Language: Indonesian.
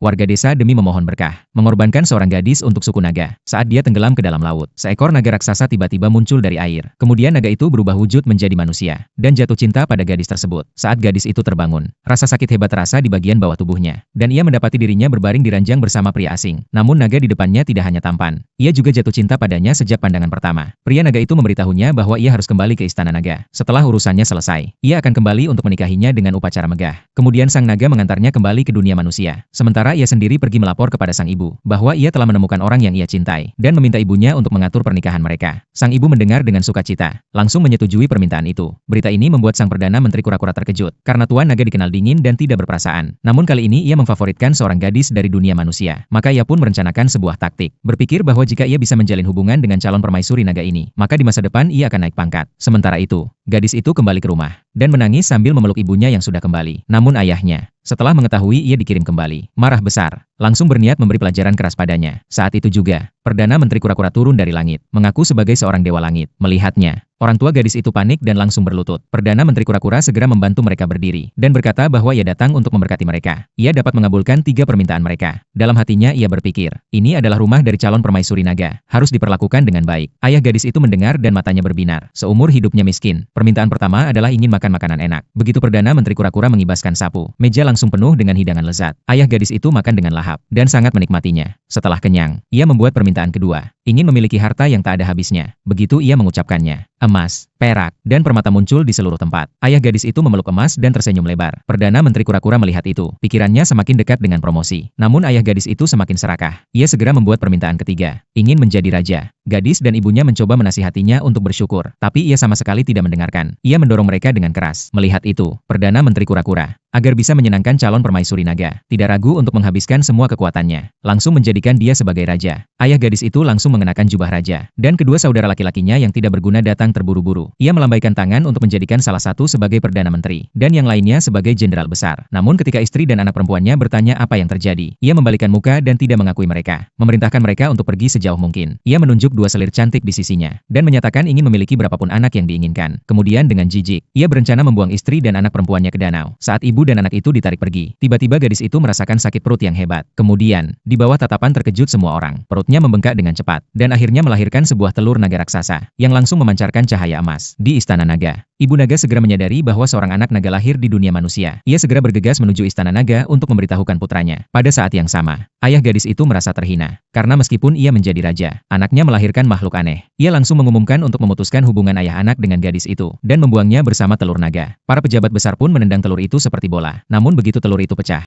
warga desa demi memohon berkah, mengorbankan seorang gadis untuk suku naga. Saat dia tenggelam ke dalam laut, seekor naga raksasa tiba-tiba muncul dari air. Kemudian naga itu berubah wujud menjadi manusia, dan jatuh cinta pada gadis tersebut. Saat gadis itu terbangun, rasa sakit hebat terasa di bagian bawah tubuhnya, dan ia mendapati dirinya berbaring di ranjang bersama pria asing. Namun naga di depannya tidak hanya tampan, ia juga jatuh cinta padanya sejak pandangan pertama. Pria naga itu memberitahunya bahwa ia harus kembali ke istana naga. Setelah urusannya selesai, ia akan kembali untuk menikahinya dengan upacara megah. Kemudian sang naga mengantarnya kembali ke dunia manusia. Sementara ia sendiri pergi melapor kepada sang ibu bahwa ia telah menemukan orang yang ia cintai dan meminta ibunya untuk mengatur pernikahan mereka. Sang ibu mendengar dengan sukacita, langsung menyetujui permintaan itu. Berita ini membuat sang Perdana Menteri kura-kura terkejut karena Tuan Naga dikenal dingin dan tidak berperasaan. Namun kali ini ia memfavoritkan seorang gadis dari dunia manusia. Maka ia pun merencanakan sebuah taktik. Berpikir bahwa jika ia bisa menjalin hubungan dengan calon permaisuri naga ini, maka di masa depan ia akan naik pangkat. Sementara itu, gadis itu kembali ke rumah dan menangis sambil memeluk ibunya yang sudah kembali. Namun ayahnya, setelah mengetahui ia dikirim kembali, marah besar, langsung berniat memberi pelajaran keras padanya. Saat itu juga, Perdana Menteri kura-kura turun dari langit, mengaku sebagai seorang dewa langit. Melihatnya, orang tua gadis itu panik dan langsung berlutut. Perdana Menteri kura-kura segera membantu mereka berdiri, dan berkata bahwa ia datang untuk memberkati mereka. Ia dapat mengabulkan 3 permintaan mereka. Dalam hatinya ia berpikir, ini adalah rumah dari calon permaisuri naga, harus diperlakukan dengan baik. Ayah gadis itu mendengar dan matanya berbinar. Seumur hidupnya miskin, permintaan pertama adalah ingin makan makanan enak. Begitu Perdana Menteri kura-kura mengibaskan sapu, meja langsung penuh dengan hidangan lezat. Ayah gadis itu makan dengan lahap, dan sangat menikmatinya. Setelah kenyang, ia membuat permintaan kedua, ingin memiliki harta yang tak ada habisnya. Begitu ia mengucapkannya, emas, perak, dan permata muncul di seluruh tempat. Ayah gadis itu memeluk emas dan tersenyum lebar. Perdana Menteri kura-kura melihat itu, pikirannya semakin dekat dengan promosi. Namun ayah gadis itu semakin serakah. Ia segera membuat permintaan ketiga, ingin menjadi raja. Gadis dan ibunya mencoba menasihatinya untuk bersyukur, tapi ia sama sekali tidak mendengarkan. Ia mendorong mereka dengan keras. Melihat itu, Perdana Menteri kura-kura, agar bisa menyenangkan calon permaisuri naga, tidak ragu untuk menghabiskan semua kekuatannya, langsung menjadikan dia sebagai raja. Ayah gadis itu langsung mengenakan jubah raja, dan kedua saudara laki-lakinya yang tidak berguna datang terburu-buru. Ia melambaikan tangan untuk menjadikan salah satu sebagai Perdana Menteri, dan yang lainnya sebagai jenderal besar. Namun ketika istri dan anak perempuannya bertanya apa yang terjadi, ia membalikkan muka dan tidak mengakui mereka, memerintahkan mereka untuk pergi sejauh mungkin. Ia menunjuk 2 selir cantik di sisinya, dan menyatakan ingin memiliki berapapun anak yang diinginkan. Kemudian dengan jijik, ia berencana membuang istri dan anak perempuannya ke danau. Saat ibu dan anak itu ditarik pergi, tiba-tiba gadis itu merasakan sakit perut yang hebat. Kemudian, di bawah tatapan terkejut semua orang, perutnya membengkak dengan cepat, dan akhirnya melahirkan sebuah telur naga raksasa, yang langsung memancarkan cahaya emas. Di Istana Naga, Ibu Naga segera menyadari bahwa seorang anak naga lahir di dunia manusia. Ia segera bergegas menuju Istana Naga untuk memberitahukan putranya. Pada saat yang sama, ayah gadis itu merasa terhina, karena meskipun ia menjadi raja, anaknya melahirkan makhluk aneh. Ia langsung mengumumkan untuk memutuskan hubungan ayah anak dengan gadis itu, dan membuangnya bersama telur naga. Para pejabat besar pun menendang telur itu seperti bola. Namun begitu telur itu pecah,